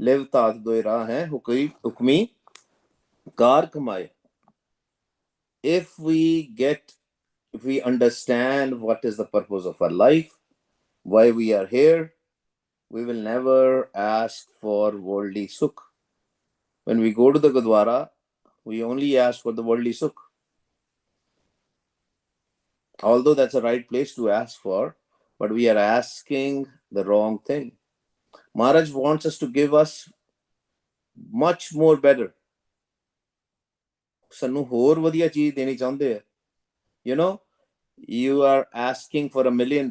Live तात दो राह हैं हुक्मी कार कमाए. If we understand what is the purpose of our life, why we are here, we will never ask for worldly sukh. When we go to the Gurdwara, we only ask for the worldly sukh. Although that's the right place to ask for, but we are asking the wrong thing. Maharaj wants us to give us much more better. ਸਾਨੂੰ ਹੋਰ ਵਧੀਆ ਚੀਜ਼ ਦੇਣੀ ਚਾਹੁੰਦੇ ਆ. You know, you are asking for $1 million,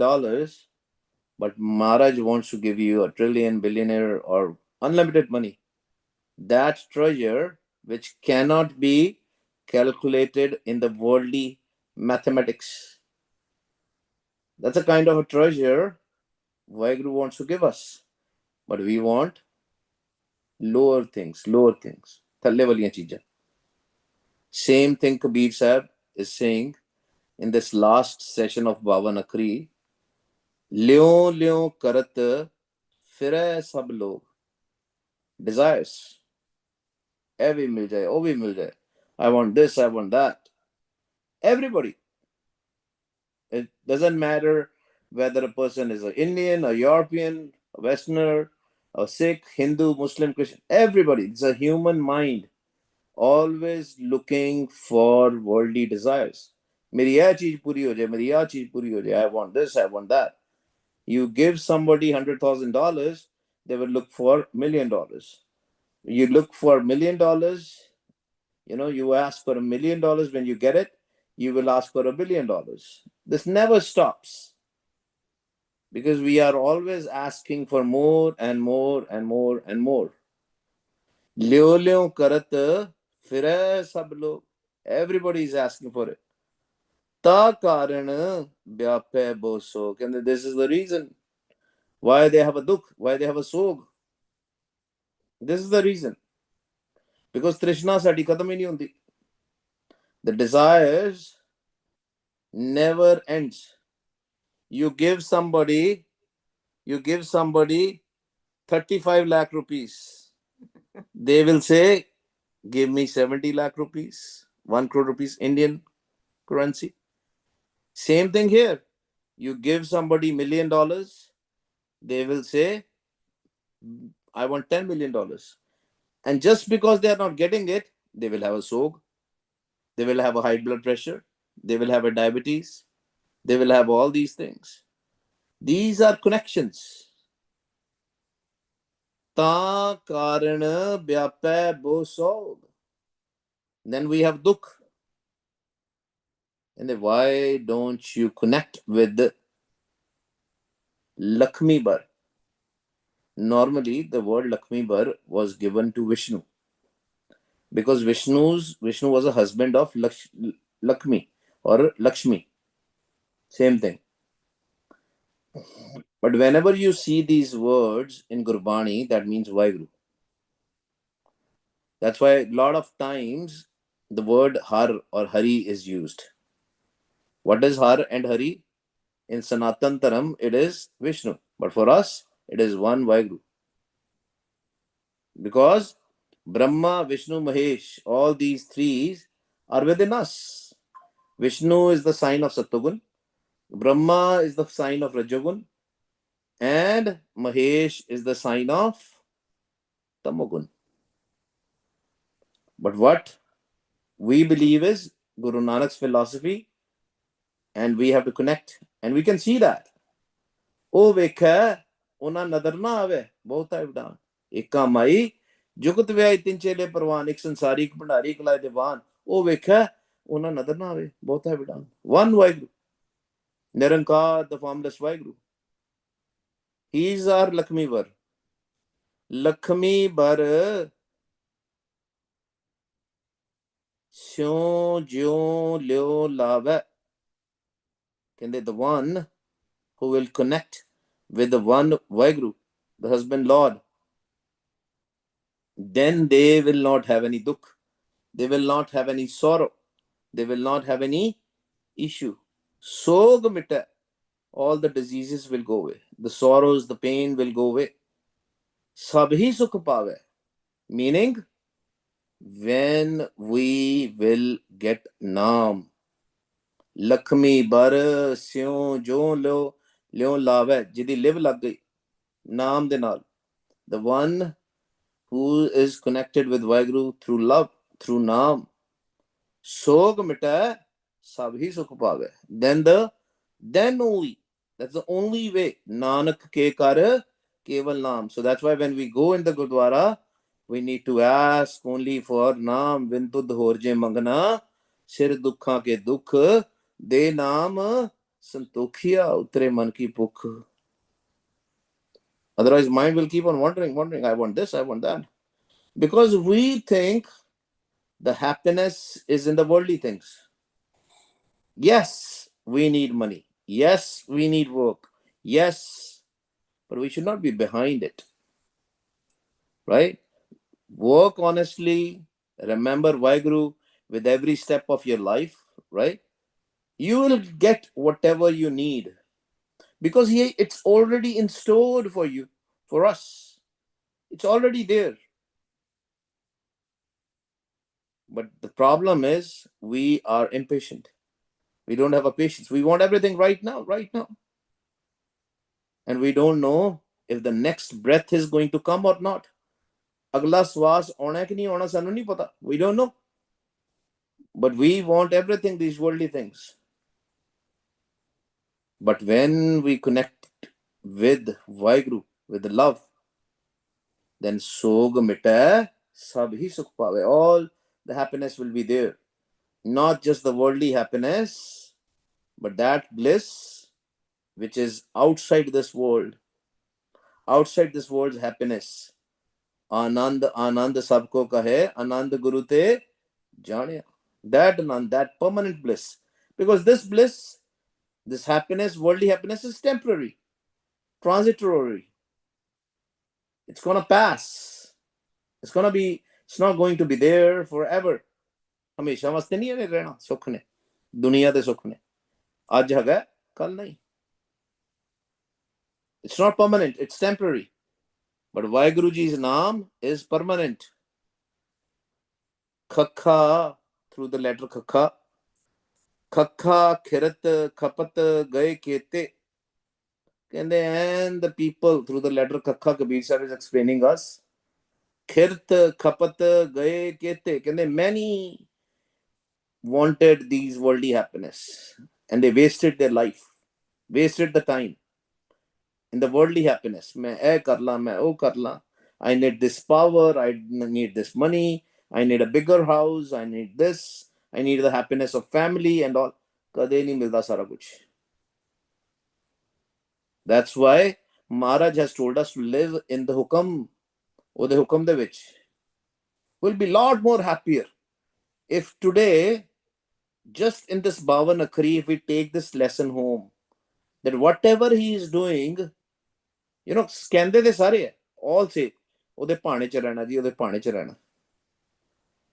but Maharaj wants to give you a trillion, billionaire, or unlimited money. That treasure which cannot be calculated in the worldly mathematics. That's a kind of a treasure Vaheguru wants to give us. But we want lower things. Thalle waliyan cheezain. Same thing Kabir Sahib is saying in this last session of Bawan Akhri. Lyon lyon karat फिरे सब लोग. Desires. ए भी मिल जाए, वो भी मिल जाए. I want this, I want that. Everybody. It doesn't matter whether a person is an Indian, a European, a Westerner, a Sikh, Hindu, Muslim, Christian. Everybody. It's a human mind always looking for worldly desires. मेरी यह चीज पूरी हो जाए, मेरी यह चीज पूरी हो जाए. I want this, I want that. You give somebody $100,000, they will look for $1 million. You look for $1 million, you ask for $1 million. When you get it, you will ask for $1 billion. This never stops, because we are always asking for more and more and more and more. Lyo lyo karat fire sab log. Everybody is asking for it. Ta karan vyapay boso. This is the reason why they have a dukh, why they have a sog. This is the reason. Because Trishna sadi khatam hi nahi hundi. The desires never ends. You give somebody 35 lakh rupees. They will say, give me 70 lakh rupees, 1 crore rupees Indian currency. Same thing here. You give somebody $1 million, they will say, I want $10 million. And just because they are not getting it, they will have a sog, they will have a high blood pressure, they will have a diabetes, they will have all these things. These are connections. Ta karana vyapay bo sog. Then we have dukh. And then why don't you connect with Lakshmi Bar? Normally, the word Lakshmi Bar was given to Vishnu, because Vishnu was a husband of Lakshmi or Lakshmi. Same thing. But whenever you see these words in Gurbani, that means Vaheguru. That's why a lot of times the word Har or Hari is used. What is Har and Hari? In Sanatan Taram, it is Vishnu. But for us, it is one Vaheguru. Because Brahma, Vishnu, Mahesh, all these three are within us. Vishnu is the sign of Sattvagun, Brahma is the sign of Rajagun, and Mahesh is the sign of Tamogun. But what we believe is GuruNanak's philosophy, and we have to connect, and we can see that. Oh, vekha, ona nadar na ave, bahut avdan. Ekka mai, जुगत व्याय तीन चेले परवान एक संसारी एक भंडारी एक लाए देवान ओ वेखा उन्हें नजर ना आवे बहुत है विडान वन Waheguru Nirankar the formless Waheguru he is our लक्ष्मी बर स्यों ज्यों ल्यो लावे कहंदे the one who will connect with the one Waheguru the husband Lord, then they will not have any dukh, they will not have any sorrow, they will not have any issue. Sog mitta, all the diseases will go away, the sorrows, the pain will go away. sab hi sukh paave. Meaning, when we will get naam, Lakshmi bar syon jo lo lyon lave, jidi live lag gई, naam de naal. The one who is connected with Vaheguru through love, through naam, sog mitae, sab hi sukh paave. Then only, that's the only way. Nanak ke kar keval naam. So that's why when we go in the Gurdwara, we need to ask only for naam. Vintud horje mangana, sir dukha ke dukh, de naam santokhiya utre man ki bukh. Otherwise, mind will keep on wondering. I want this, I want that. Because we think the happiness is in the worldly things. Yes, we need money. Yes, we need work. Yes, but we should not be behind it, right? Work honestly, remember Vaheguru with every step of your life, right? You will get whatever you need because it's already in store for you, for us. It's already there. But the problem is we are impatient. We don't have a patience. We want everything right now, right now. And we don't know if the next breath is going to come or not. Agla swas auna ki nahi auna sanu nahi pata. We don't know. But we want everything, these worldly things. But when we connect with Vaheguru, with the love, then sog mita sab hi sukh paave. All the happiness will be there. Not just the worldly happiness, but that bliss which is outside this world, outside this world's happiness. Anand Anand sabko kahe, Anand Guru te jane. That Anand, that permanent bliss. Because this bliss, this happiness, worldly happiness is temporary, transitory. It's gonna pass. It's not going to be there forever. हमेशा वास्ते नहीं है रहना सुख ने दुनिया दे सुख ने आज हैगा कल नहीं. It's not permanent, it's temporary. But Vaheguru Ji's naam is permanent. Khakha, through the letter Khakha. Khakha khirat khapat gaye kete. And the people, through the letter Khakha, Kabir Sahib is explaining us. Khirt khapat gaye kete. Many wanted these worldly happiness. And they wasted their life. Wasted the time. In the worldly happiness. Main eh karla, main oh karla. I need this power, I need this money, I need a bigger house, I need this, I need the happiness of family and all. Kade nahi milda sara kuch. That's why Maharaj has told us to live in the hukam, or the hukam de vich. We'll be a lot more happier if today, just in this Bawan Akhri, if we take this lesson home, that whatever he is doing, ਕਹਿੰਦੇ ਦੇ ਸਾਰੇ all say ਉਹਦੇ ਭਾਣੇ ਚ ਰਹਿਣਾ ਜੀ ਉਹਦੇ ਭਾਣੇ ਚ ਰਹਿਣਾ.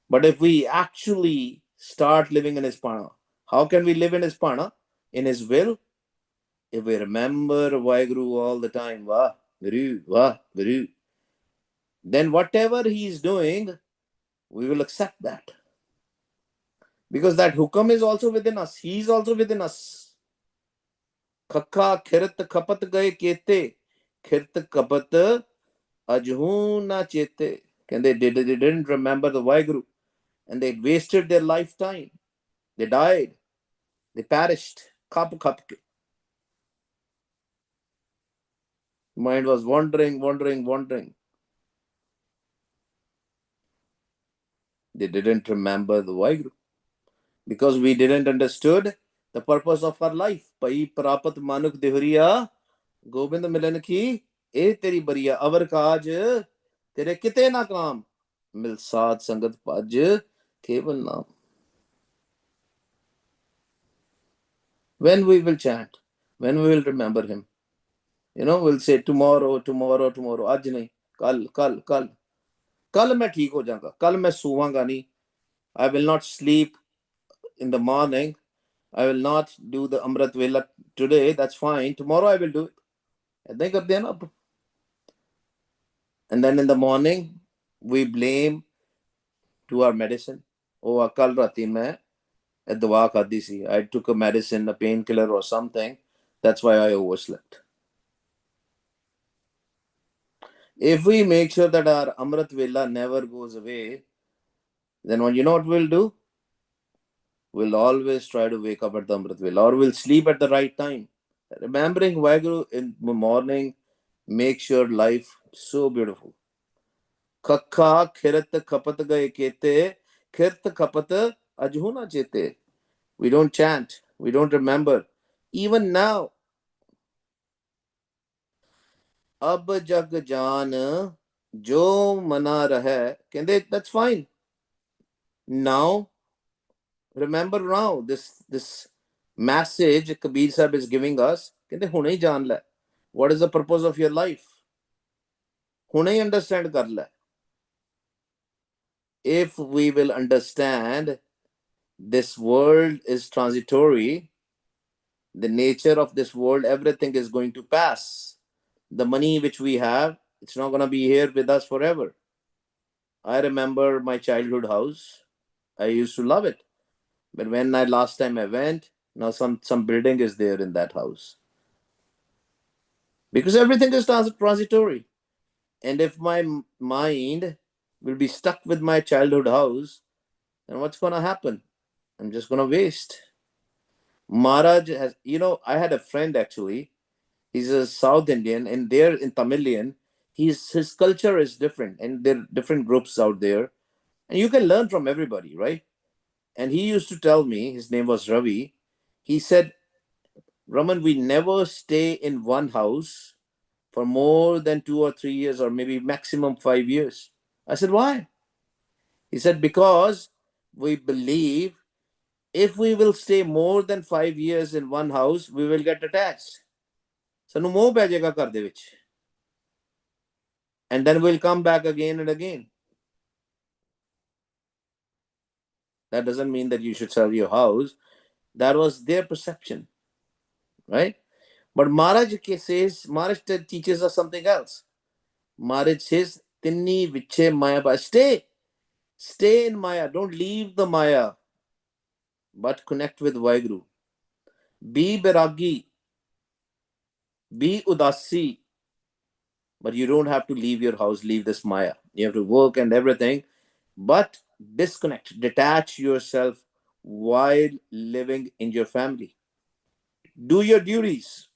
But if we actually start living in his pana, how can we live in his pana, in his will? If we remember Vaheguru all the time, Vah Guru, then whatever he is doing, we will accept that, because that hukam is also within us. He is also within us. Khakha khirat khapat gaye kete, khirat kapat Ajhu na chete. They didn't remember the Vaheguru and they wasted their lifetime. They died. They perished. Khap khap. Mind was wandering. They didn't remember the Vaheguru because we didn't understood the purpose of our life. Pai prapat manuk devriya Gobind milan ki e teri bariya avar kaaj tere kite na kaam mil saad sangat paj keval naam. When we will chant, when we will remember him, we'll say tomorrow. आज नहीं, कल मैं ठीक हो जाऊंगा, कल मैं सोवांगा नहीं. I will not sleep in the morning. I will not do the Amrit Vela today. That's fine. Tomorrow I will do it. ऐसा ही करते हैं ना. And then in the morning, we blame to our medicine. Oh, kal rati main dwa khadi si. I took a medicine, a painkiller or something. That's why I overslept. If we make sure that our Amrit Vela never goes away, then what you know what we'll do? We'll always try to wake up at the Amrit Vela, or we'll sleep at the right time. Remembering Vaheguru in the morning makes your life so beautiful. Kakha khirat kapat gaye kete, khirat kapat ajhuna chete. We don't chant, we don't remember. Even now, ab jag jaan jo mana rahe, that's fine. Now, remember now, this message Kabir Sahib is giving us, hune hi jaan le. What is the purpose of your life? Hune hi understand kar le. If we will understand this world is transitory, the nature of this world, everything is going to pass. The money which we have, it's not going to be here with us forever. I remember my childhood house. I used to love it. But when last time I went, now some building is there in that house. Because everything is transitory. And if my mind will be stuck with my childhood house, then what's going to happen? I'm just going to waste. Maharaj has, I had a friend actually. He's a South Indian, and there in Tamilian, his culture is different, and there are different groups out there, and you can learn from everybody, right? And he used to tell me, his name was Ravi. He said, Raman, we never stay in one house for more than 2 or 3 years, or maybe maximum 5 years. I said, why? He said, because we believe if we will stay more than 5 years in one house, we will get attached. ਸਾਨੂੰ ਮੋਹ ਪੈ ਜਾਏਗਾ ਘਰ ਦੇ ਵਿੱਚ. And then we'll come back again and again. That doesn't mean that you should sell your house. That was their perception, right? But Maharaj teaches us something else. Maharaj says, Tinni viche maya ba. Stay in Maya. Don't leave the Maya, but connect with Vaheguru. Be Bairagi. Be Udasi. But you don't have to leave your house, leave this Maya. You have to work and everything, but disconnect, detach yourself while living in your family. Do your duties.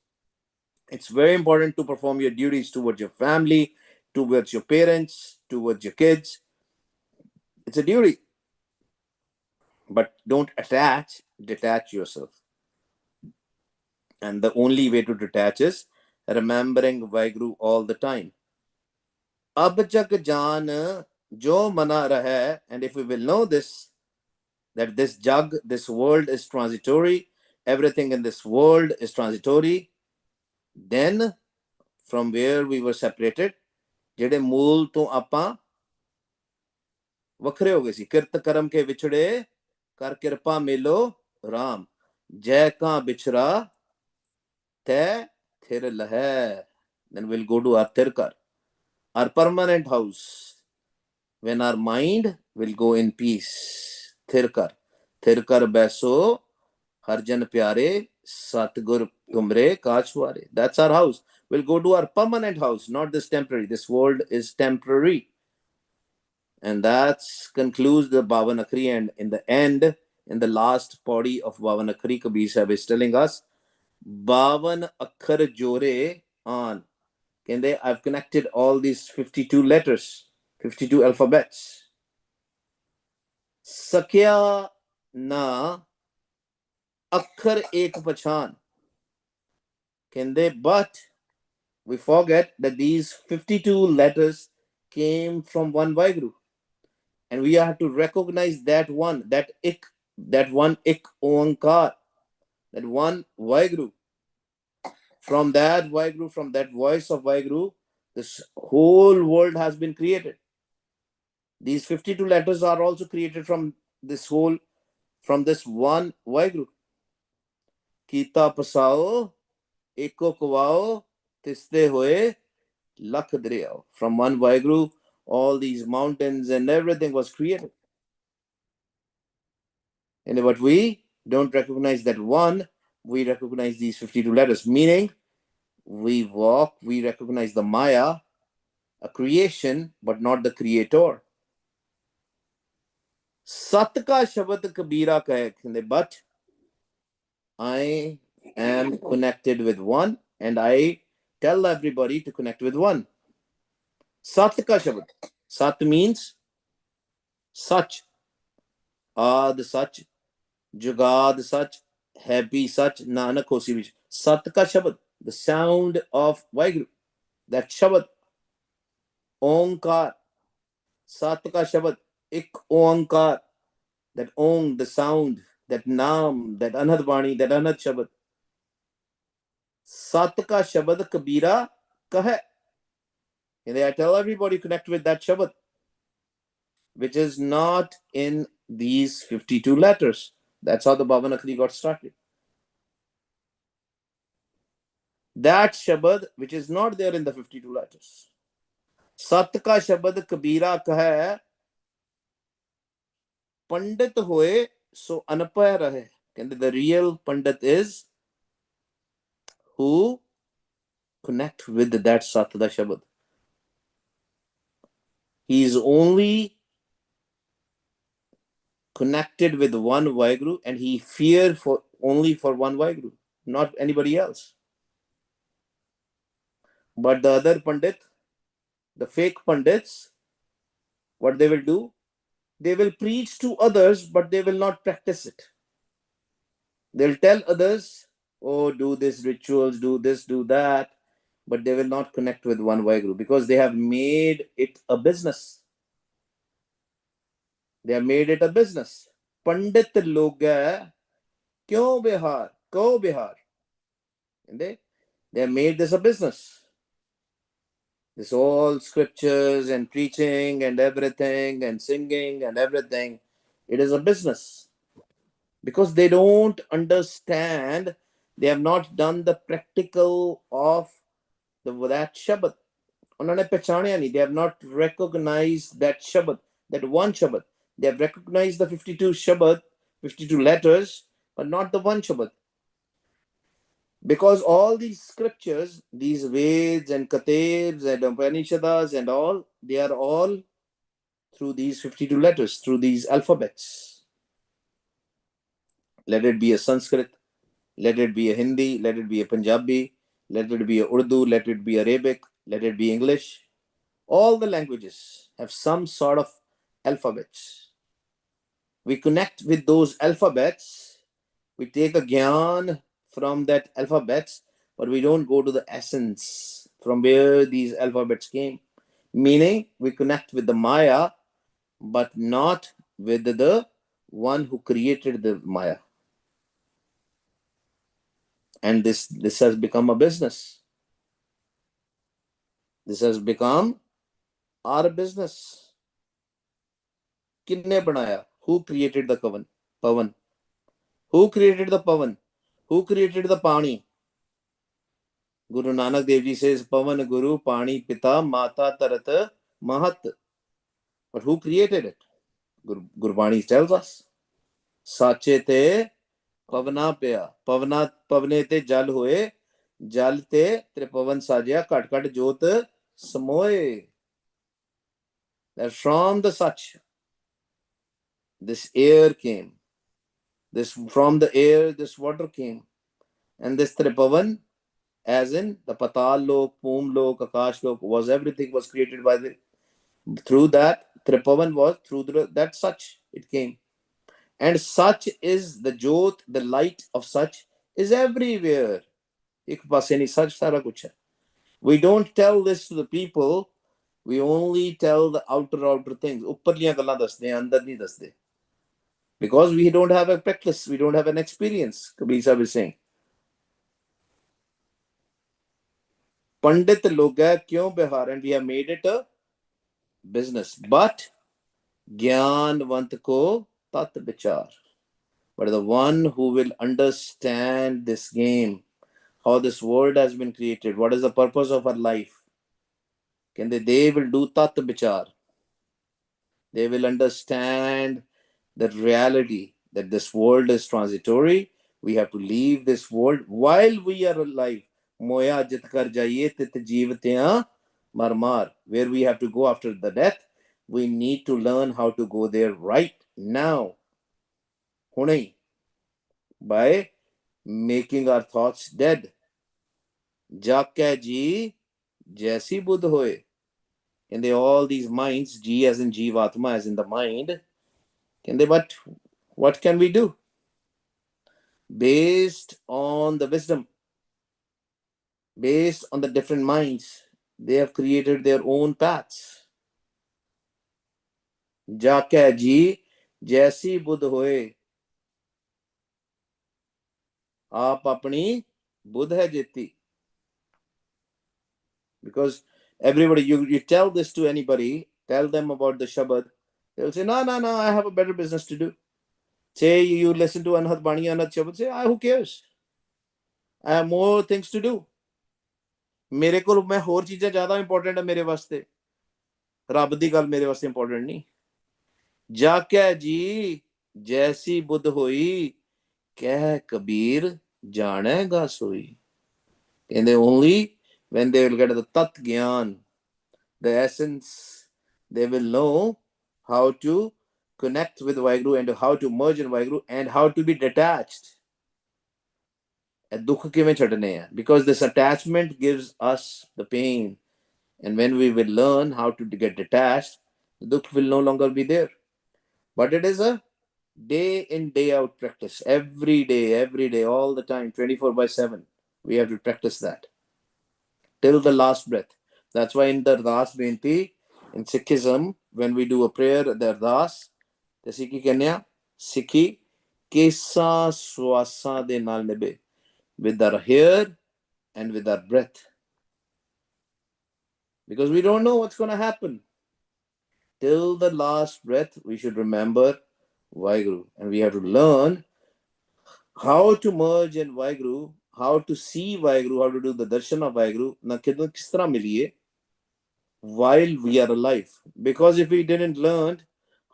It's very important to perform your duties towards your family, towards your parents, towards your kids. It's a duty. But don't detach yourself. And the only way to detach is remembering Vaheguru all the time. Ab jag jaan jo mana rahe, and if we will know this, that this world is transitory, everything in this world is transitory, then from where we were separated, ਜਿਹੜੇ ਮੂਲ ਤੋਂ ਆਪਾਂ ਵੱਖਰੇ ਹੋ ਗਏ ਸੀ, ਕਿਰਤ ਕਰਮ ਕੇ ਵਿਛੜੇ ਕਰ ਕਿਰਪਾ ਮੇਲੋ ਰਾਮ, ਜੈ ਕਾਂ ਵਿਛੜਾ ਤੈ ਥਿਰ ਲਹੈ. Then we'll go to our Tirkar, our permanent house, when our mind will go in peace. Tirkar baiso harjan pyare satgur umre kachware. That's our house. We'll go to our permanent house, not this temporary. This world is temporary. And that concludes the Bawan Akhri. And in the end, in the last body of Bawan Akhri, Kabir Sahib is telling us, Bawan Akhar Jore on. I've connected all these 52 letters, 52 alphabets. Sakya na akhar ek pachan. But we forget that these 52 letters came from one Vaheguru. And we have to recognize that one ik Oankar, that one Vaheguru. From that Vaheguru, from that voice of Vaheguru, this whole world has been created. These 52 letters are also created from this one Vaheguru. Kita pasao, eko kawao, tiste hoye, Lakh Darya. From one Vaheguru, all these mountains and everything was created. And but we don't recognize that one, we recognize these 52 letters, meaning we walk, we recognize the Maya, a creation, but not the creator. Sat ka shabad kabira kahe, but I am connected with one, and I tell everybody to connect with one. Sat ka shabad. Sat means such, Ad such, Jugad such, Happy such, Nanak Hosi Vich. Sat ka shabad, the sound of Vaheguru, that shabad, Onkar. Sat ka shabad, Ik Onkar, that Ong, the sound, that Naam, that Anhad Vani, that Anhad Shabad. Sat ka Shabad Kabira Kahe. And I tell everybody connect with that Shabad, which is not in these 52 letters. That's how the Bawan Akhri got started. That Shabad, which is not there in the 52 letters. Sat ka Shabad Kabira Kahe. Pandit hoye so anpaya rahe. And the real Pandit is who connect with that Satda Shabad. He is only connected with one Vaheguru, and he fear for only for one Vaheguru, not anybody else. But the other Pandit, the fake Pandits, what they will do? They will preach to others, but they will not practice it. They'll tell others, oh, do this rituals, do this, do that, but they will not connect with one Vaheguru because they have made it a business. They have made it a business. Pandit log kyun Bihar, ko Bihar. And they have made this a business. This all scriptures and preaching and everything and singing and everything, it is a business. Because they don't understand, they have not done the practical of that Shabad. They have not recognized that Shabad, that one Shabad. They have recognized the 52 Shabad, 52 letters, but not the one Shabad. Because all these scriptures, these Veds and Katebs and Upanishads and all, they are all through these 52 letters, through these alphabets. Let it be a Sanskrit, let it be a Hindi, let it be a Punjabi, let it be a Urdu, let it be Arabic, let it be English. All the languages have some sort of alphabets. We connect with those alphabets, we take a gyan from that alphabets, but we don't go to the essence from where these alphabets came. Meaning, we connect with the Maya, but not with the one who created the Maya. And this has become a business. This has become our business. Kinne banaya? Who created the Pavan? Who created the Pavan? Who created the Pani? GuruNanak Dev Ji says, Pavan Guru, Pani Pita, Mata Tarat Mahat. But who created it? Gurbani tells us. Sache te Pavana Pya. Pavane te Jal hoye. Jal te Tripavan Sajya Kat Kat Jot Samoye. That from the Sach, this air came. From the air, this water came. And this Tripavan, as in the Patal Lok, Poom Lok, Akash Lok, everything was created by through that. Tripavan was through that Sach it came. And Sach is the Jot, the light of Sach is everywhere. We don't tell this to the people. We only tell the outer things. Because we don't have a practice, we don't have an experience. Kabir Sahib is saying. Pandit loga kyun Bihar, and we have made it a business. But Gyanvant ko tat vichar. But the one who will understand this game, how this world has been created, what is the purpose of our life, Kende they will do tat bichar. They will understand the reality that this world is transitory. We have to leave this world while we are alive. Moya jit kar jaiye tit jeevte marmar. Where we have to go after the death, we need to learn how to go there right now. Hunai, by making our thoughts dead. Jaakya ji jaisi buddh hoye. And they all these minds, Ji as in Jivatma as in the mind, can they, but what can we do? Based on the wisdom, based on the different minds, they have created their own paths. Jaakya ji jaisi buddh hoye. Aap apni buddh hai jeti. Because everybody, you tell this to anybody, tell them about the Shabad, they'll say, no, I have a better business to do. Say you listen to Anhat Bani, Anhat Shabad, say, who cares? I have more things to do. मेरे को मैं होर चीज़ां ज़्यादा important है मेरे वास्ते, रब दी गल मेरे वास्ते इंपॉर्टेंट नहीं. जाक्या जी जैसी बुद्ध होई, कह कबीर जानेगा सोई. And they only when they will get the tat gyan, the essence, they will know how to connect with Vaheguru and how to merge in Vaheguru and how to be detached. दुख किवें छड्डने हैं, because this attachment gives us the pain, and when we will learn how to get detached, the dukh will no longer be there. But it is a day in day out practice, every day, all the time, 24/7. We have to practice that till the last breath. That's why in the Ardas Benti, in Sikhism, when we do a prayer, the Ardas, the Sikhi Kenya, Sikhi Kesa Swasa de Nal Nebe, with our hair and with our breath. Because we don't know what's going to happen. Till the last breath, we should remember Vaheguru. And we have to learn how to merge in Vaheguru, how to see Vaheguru, how to do the darshan of Vaheguru, na kis tarah miliye while we are alive. Because if we didn't learn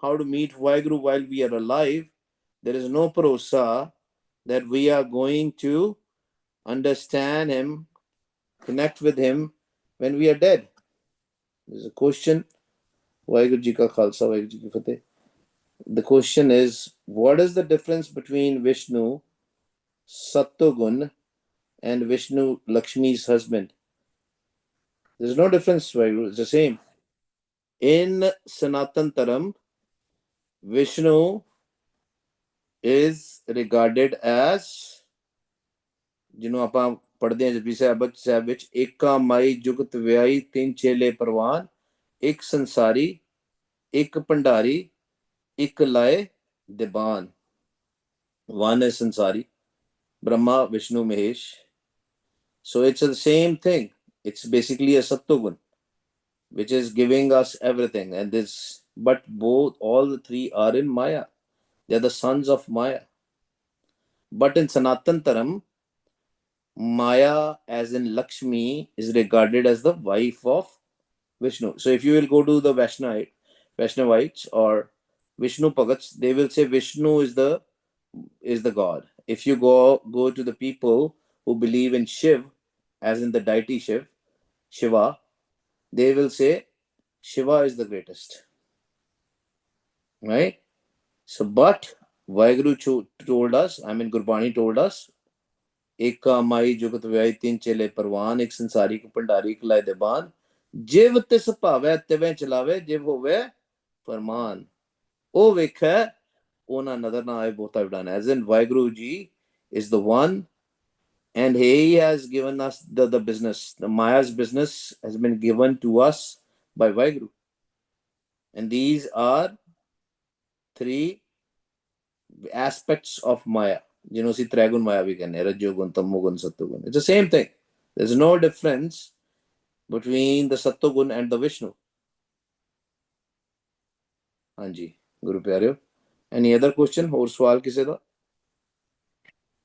how to meet Vaheguru while we are alive, there is no prosa that we are going to understand him, connect with him when we are dead. There's a question. Vaheguru Ji ka Khalsa, Vaheguru Ji ki Fateh. The question is, what is the difference between Vishnu, Sattogun, and Vishnu, Lakshmi's husband? There's no difference, Vaheguru. It's the same. In Sanatan Taram, Vishnu is regarded as, ਜਿਹਨੂੰ ਆਪਾਂ ਪੜ੍ਹਦੇ ਹਾਂ ਜਪਜੀ ਸਾਹਿਬ ਵਿੱਚ, ਏਕਾ ਮਾਈ ਜੁਗਤ ਵਿਆਹੀ ਤਿੰਨ ਚੇਲੇ ਪ੍ਰਵਾਨ, ਇੱਕ ਸੰਸਾਰੀ, ਇੱਕ ਭੰਡਾਰੀ, ਇੱਕ ਲਾਏ ਦਿਬਾਨ. One is Sansari, Brahma, Vishnu, Mahesh. So it's the same thing. It's basically a Sattogun, which is giving us everything. And this, but all the three are in Maya. They're the sons of Maya. But in Sanatan Taram, Maya, as in Lakshmi, is regarded as the wife of Vishnu. So if you will go to the Vaishnavites or Vishnu Pagats, they will say Vishnu is the god. If you go to the people who believe in Shiv, as in the deity Shiva, they will say Shiva is the greatest. Right? So, but Vaheguru told us, Gurbani told us, Eka Mai Jugat Vyai Tin Chele Parwan, Ek Sansari Ko Pandari Kalai Deban, Jiv Tis Pave Teve Chalave, Jiv Hove Farman. O Vekha, Ona Nadar Na Ai Bhota Vidan. As in, Vaheguru Ji is the one, and he has given us the business. The Maya's business has been given to us by Vaheguru. And these are three aspects of Maya. You know, see, Trigun Maya we can, Rajogun, Tamogun, Sattogun. It's the same thing. There's no difference between the Sattogun and the Vishnu. Anji, Guru Pyareo. Any other question? Or swal kise da?